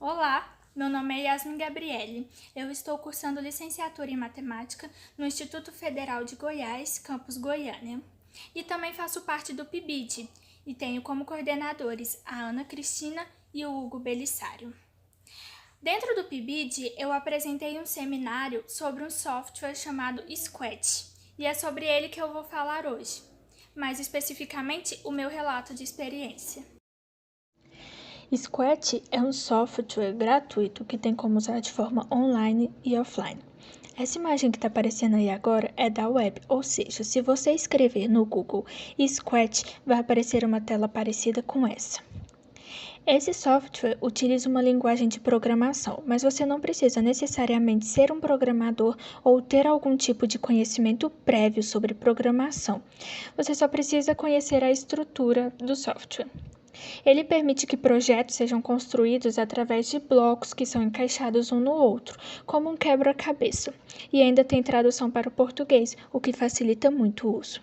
Olá, meu nome é Yasmin Gabriele. Eu estou cursando licenciatura em matemática no Instituto Federal de Goiás, campus Goiânia. E também faço parte do PIBID e tenho como coordenadores a Ana Cristina e o Hugo Belissário. Dentro do PIBID, eu apresentei um seminário sobre um software chamado Squat, e é sobre ele que eu vou falar hoje, mais especificamente o meu relato de experiência. Squat é um software gratuito que tem como usar de forma online e offline. Essa imagem que está aparecendo aí agora é da web, ou seja, se você escrever no Google Squat, vai aparecer uma tela parecida com essa. Esse software utiliza uma linguagem de programação, mas você não precisa necessariamente ser um programador ou ter algum tipo de conhecimento prévio sobre programação. Você só precisa conhecer a estrutura do software. Ele permite que projetos sejam construídos através de blocos que são encaixados um no outro, como um quebra-cabeça, e ainda tem tradução para o português, o que facilita muito o uso.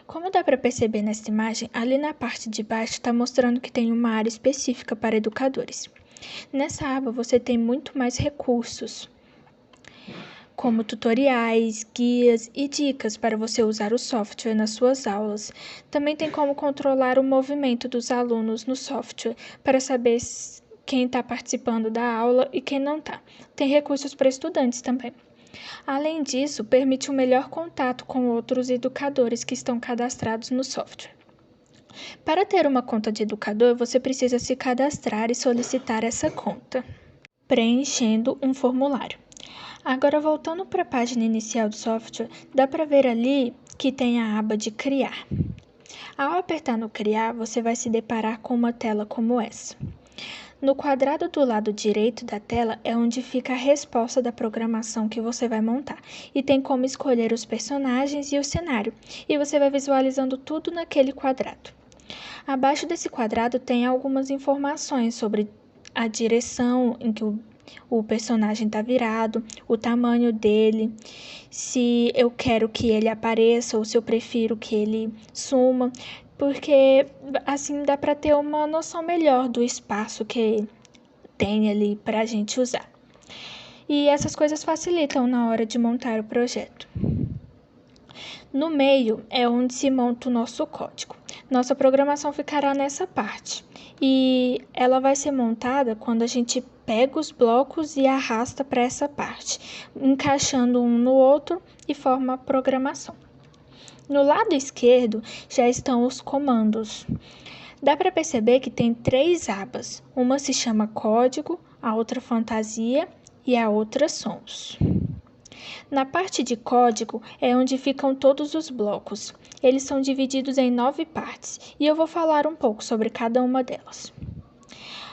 Como dá para perceber nesta imagem, ali na parte de baixo está mostrando que tem uma área específica para educadores. Nessa aba você tem muito mais recursos, como tutoriais, guias e dicas para você usar o software nas suas aulas. Também tem como controlar o movimento dos alunos no software para saber quem está participando da aula e quem não está. Tem recursos para estudantes também. Além disso, permite um melhor contato com outros educadores que estão cadastrados no software. Para ter uma conta de educador, você precisa se cadastrar e solicitar essa conta, preenchendo um formulário. Agora, voltando para a página inicial do software, dá para ver ali que tem a aba de criar. Ao apertar no criar, você vai se deparar com uma tela como essa. No quadrado do lado direito da tela é onde fica a resposta da programação que você vai montar, e tem como escolher os personagens e o cenário, e você vai visualizando tudo naquele quadrado. Abaixo desse quadrado tem algumas informações sobre a direção em que o personagem está virado, o tamanho dele, se eu quero que ele apareça ou se eu prefiro que ele suma, porque assim dá para ter uma noção melhor do espaço que tem ali para a gente usar. E essas coisas facilitam na hora de montar o projeto. No meio é onde se monta o nosso código. Nossa programação ficará nessa parte e ela vai ser montada quando a gente pega os blocos e arrasta para essa parte, encaixando um no outro e forma a programação. No lado esquerdo já estão os comandos. Dá para perceber que tem 3 abas. Uma se chama código, a outra fantasia e a outra sons. Na parte de código é onde ficam todos os blocos. Eles são divididos em 9 partes e eu vou falar um pouco sobre cada uma delas.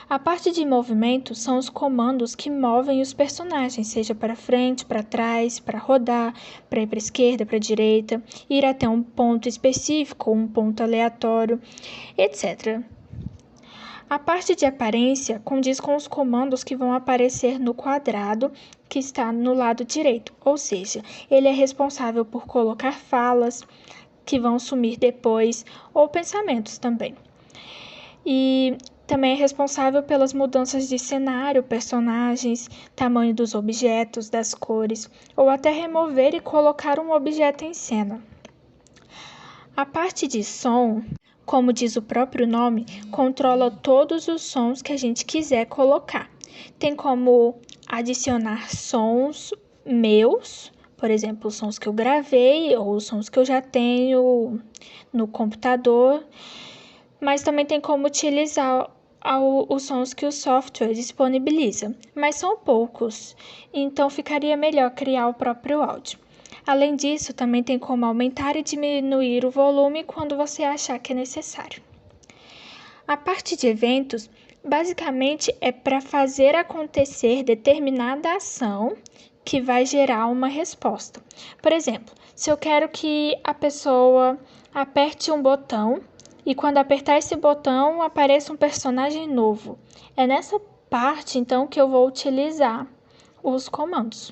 A parte de movimento são os comandos que movem os personagens, seja para frente, para trás, para rodar, para ir para a esquerda, para a direita, ir até um ponto específico ou um ponto aleatório, etc. A parte de aparência condiz com os comandos que vão aparecer no quadrado que está no lado direito, ou seja, ele é responsável por colocar falas que vão sumir depois ou pensamentos também. E também é responsável pelas mudanças de cenário, personagens, tamanho dos objetos, das cores, ou até remover e colocar um objeto em cena. A parte de som, como diz o próprio nome, controla todos os sons que a gente quiser colocar. Tem como adicionar sons meus, por exemplo, os sons que eu gravei ou os sons que eu já tenho no computador, mas também tem como utilizar os sons que o software disponibiliza, mas são poucos, então ficaria melhor criar o próprio áudio. Além disso, também tem como aumentar e diminuir o volume quando você achar que é necessário. A parte de eventos, basicamente, é para fazer acontecer determinada ação que vai gerar uma resposta. Por exemplo, se eu quero que a pessoa aperte um botão e quando apertar esse botão apareça um personagem novo, é nessa parte, então, que eu vou utilizar os comandos.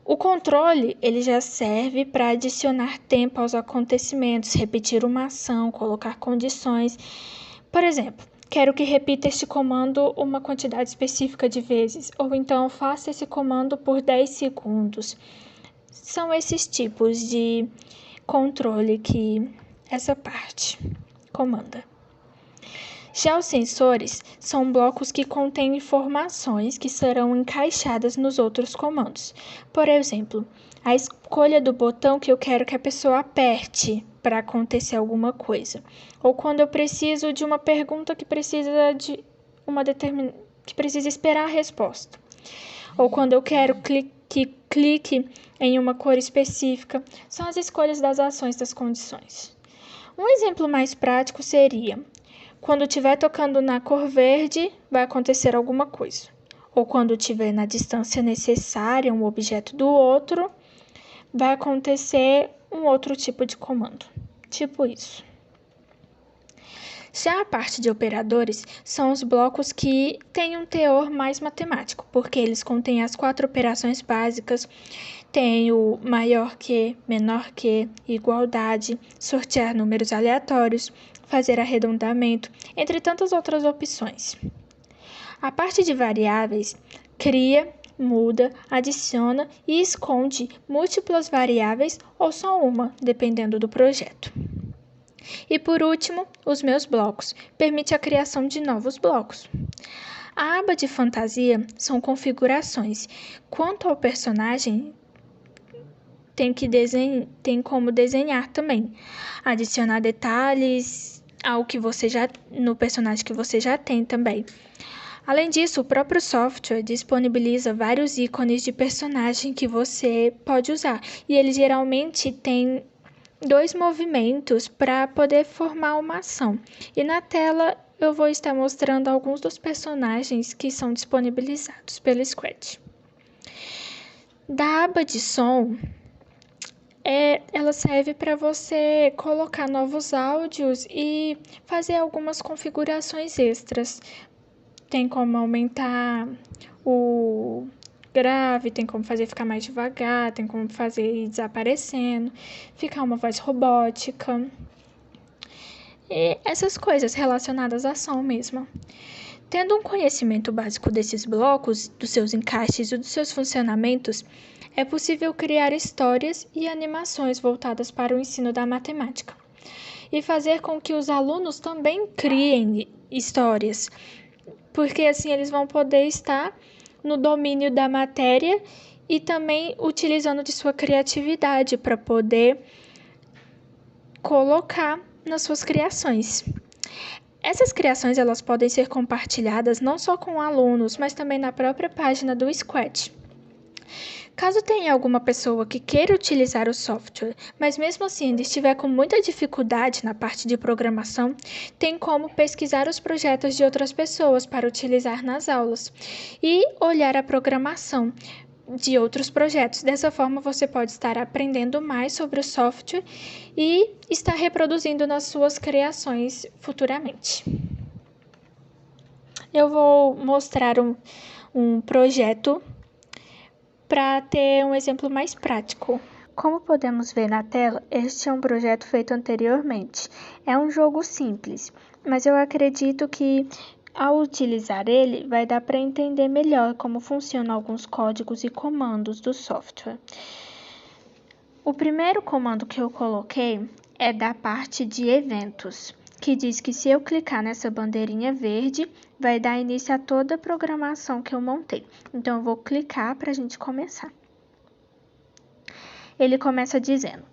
O controle ele já serve para adicionar tempo aos acontecimentos, repetir uma ação, colocar condições. Por exemplo, quero que repita este comando uma quantidade específica de vezes, ou então faça esse comando por 10 segundos. São esses tipos de controle que essa parte comanda. Já os sensores são blocos que contêm informações que serão encaixadas nos outros comandos. Por exemplo, a escolha do botão que eu quero que a pessoa aperte para acontecer alguma coisa. Ou quando eu preciso de uma pergunta que precisa de que precisa esperar a resposta. Ou quando eu quero que clique em uma cor específica. São as escolhas das ações das condições. Um exemplo mais prático seria: quando estiver tocando na cor verde, vai acontecer alguma coisa. Ou quando estiver na distância necessária um objeto do outro, vai acontecer um outro tipo de comando. Tipo isso. Já a parte de operadores são os blocos que têm um teor mais matemático, porque eles contêm as 4 operações básicas, tem o maior que, menor que, igualdade, sortear números aleatórios, fazer arredondamento, entre tantas outras opções. A parte de variáveis cria, muda, adiciona e esconde múltiplas variáveis ou só uma, dependendo do projeto. E por último, os meus blocos, permite a criação de novos blocos. A aba de fantasia são configurações. Quanto ao personagem, tem como desenhar também, adicionar detalhes no personagem que você já tem também. Além disso, o próprio software disponibiliza vários ícones de personagem que você pode usar, e ele geralmente tem 2 movimentos para poder formar uma ação. E na tela eu vou estar mostrando alguns dos personagens que são disponibilizados pelo Scratch. Da aba de som, ela serve para você colocar novos áudios e fazer algumas configurações extras. Tem como aumentar o grave, tem como fazer ficar mais devagar, tem como fazer ir desaparecendo, ficar uma voz robótica. E essas coisas relacionadas à som mesmo. Tendo um conhecimento básico desses blocos, dos seus encaixes e dos seus funcionamentos, é possível criar histórias e animações voltadas para o ensino da matemática. E fazer com que os alunos também criem histórias, porque assim eles vão poder estar no domínio da matéria e também utilizando de sua criatividade para poder colocar nas suas criações. Essas criações elas podem ser compartilhadas não só com alunos, mas também na própria página do Scratch. Caso tenha alguma pessoa que queira utilizar o software, mas mesmo assim ainda estiver com muita dificuldade na parte de programação, tem como pesquisar os projetos de outras pessoas para utilizar nas aulas e olhar a programação de outros projetos. Dessa forma, você pode estar aprendendo mais sobre o software e estar reproduzindo nas suas criações futuramente. Eu vou mostrar um projeto para ter um exemplo mais prático. Como podemos ver na tela, este é um projeto feito anteriormente. É um jogo simples, mas eu acredito que ao utilizar ele, vai dar para entender melhor como funcionam alguns códigos e comandos do software. O primeiro comando que eu coloquei é da parte de eventos, que diz que se eu clicar nessa bandeirinha verde, vai dar início a toda a programação que eu montei. Então, eu vou clicar para a gente começar. Ele começa dizendo: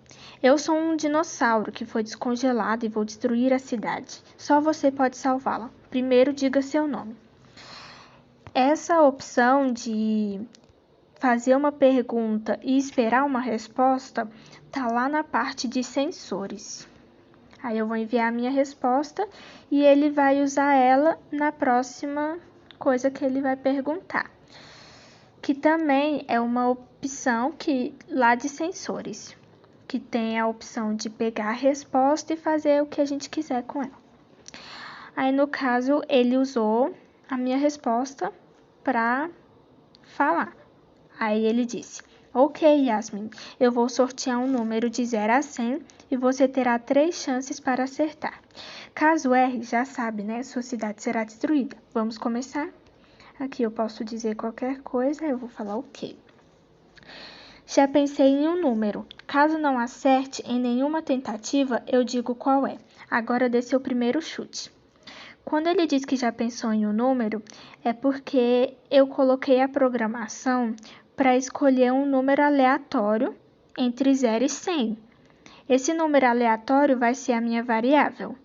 eu sou um dinossauro que foi descongelado e vou destruir a cidade. Só você pode salvá-la. Primeiro, diga seu nome. Essa opção de fazer uma pergunta e esperar uma resposta tá lá na parte de sensores. Aí eu vou enviar a minha resposta e ele vai usar ela na próxima coisa que ele vai perguntar, que também é uma opção lá de sensores, que tem a opção de pegar a resposta e fazer o que a gente quiser com ela. Aí, no caso, ele usou a minha resposta para falar. Aí ele disse: Ok, Yasmin, eu vou sortear um número de 0 a 100 e você terá 3 chances para acertar. Caso erre, já sabe, né? Sua cidade será destruída. Vamos começar? Aqui eu posso dizer qualquer coisa, eu vou falar ok. Já pensei em um número. Caso não acerte em nenhuma tentativa, eu digo qual é. Agora dê seu primeiro chute. Quando ele diz que já pensou em um número, é porque eu coloquei a programação para escolher um número aleatório entre 0 e 100. Esse número aleatório vai ser a minha variável.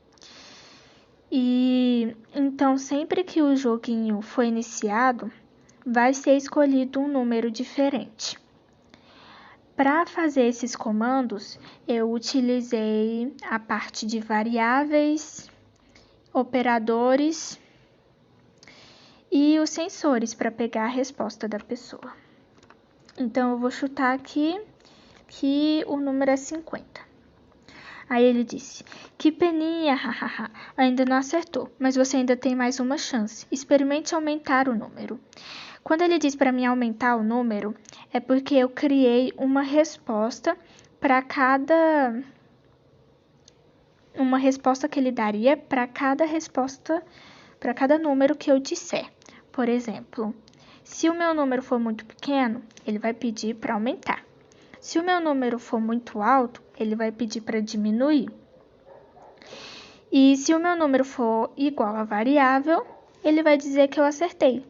E então, sempre que o joguinho for iniciado, vai ser escolhido um número diferente. Para fazer esses comandos, eu utilizei a parte de variáveis, operadores e os sensores para pegar a resposta da pessoa. Então, eu vou chutar aqui que o número é 50. Aí ele disse, que peninha, hahaha, ainda não acertou, mas você ainda tem mais uma chance. Experimente aumentar o número. Quando ele diz para mim aumentar o número, é porque eu criei uma resposta para uma resposta que ele daria para cada resposta, para cada número que eu disser. Por exemplo, se o meu número for muito pequeno, ele vai pedir para aumentar. Se o meu número for muito alto, ele vai pedir para diminuir. E se o meu número for igual a variável, ele vai dizer que eu acertei.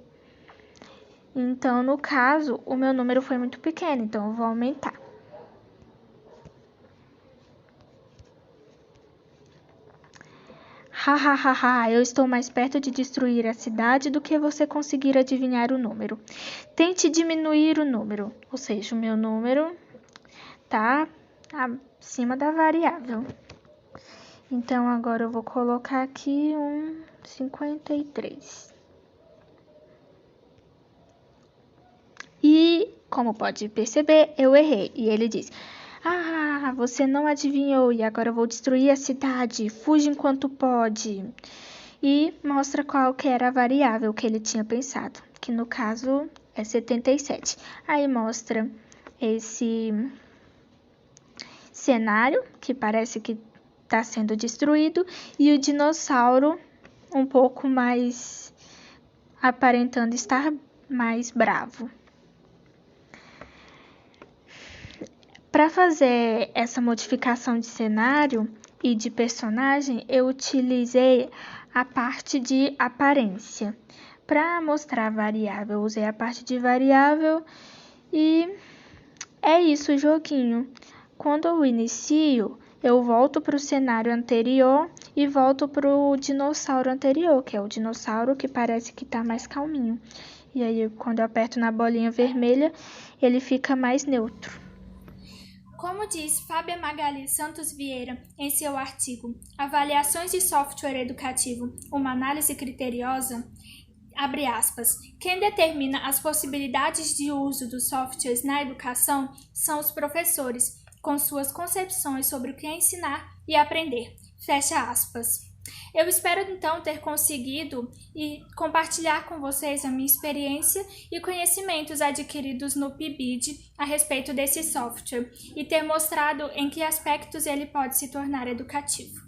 Então, no caso, o meu número foi muito pequeno, então eu vou aumentar. Hahaha, eu estou mais perto de destruir a cidade do que você conseguir adivinhar o número. Tente diminuir o número, ou seja, o meu número está acima da variável. Então, agora eu vou colocar aqui um 53. E, como pode perceber, eu errei. E ele diz, você não adivinhou e agora eu vou destruir a cidade. Fuja enquanto pode. E mostra qual que era a variável que ele tinha pensado, que no caso é 77. Aí mostra esse cenário, que parece que está sendo destruído, e o dinossauro um pouco mais aparentando estar mais bravo. Para fazer essa modificação de cenário e de personagem, eu utilizei a parte de aparência. Para mostrar a variável, eu usei a parte de variável e é isso o joguinho. Quando eu inicio, eu volto para o cenário anterior e volto para o dinossauro anterior, que é o dinossauro que parece que está mais calminho. E aí, quando eu aperto na bolinha vermelha, ele fica mais neutro. Como diz Fábia Magali Santos Vieira em seu artigo Avaliações de Software Educativo, uma análise criteriosa, abre aspas, quem determina as possibilidades de uso dos softwares na educação são os professores, com suas concepções sobre o que é ensinar e aprender, fecha aspas. Eu espero então ter conseguido compartilhar com vocês a minha experiência e conhecimentos adquiridos no PIBID a respeito desse software e ter mostrado em que aspectos ele pode se tornar educativo.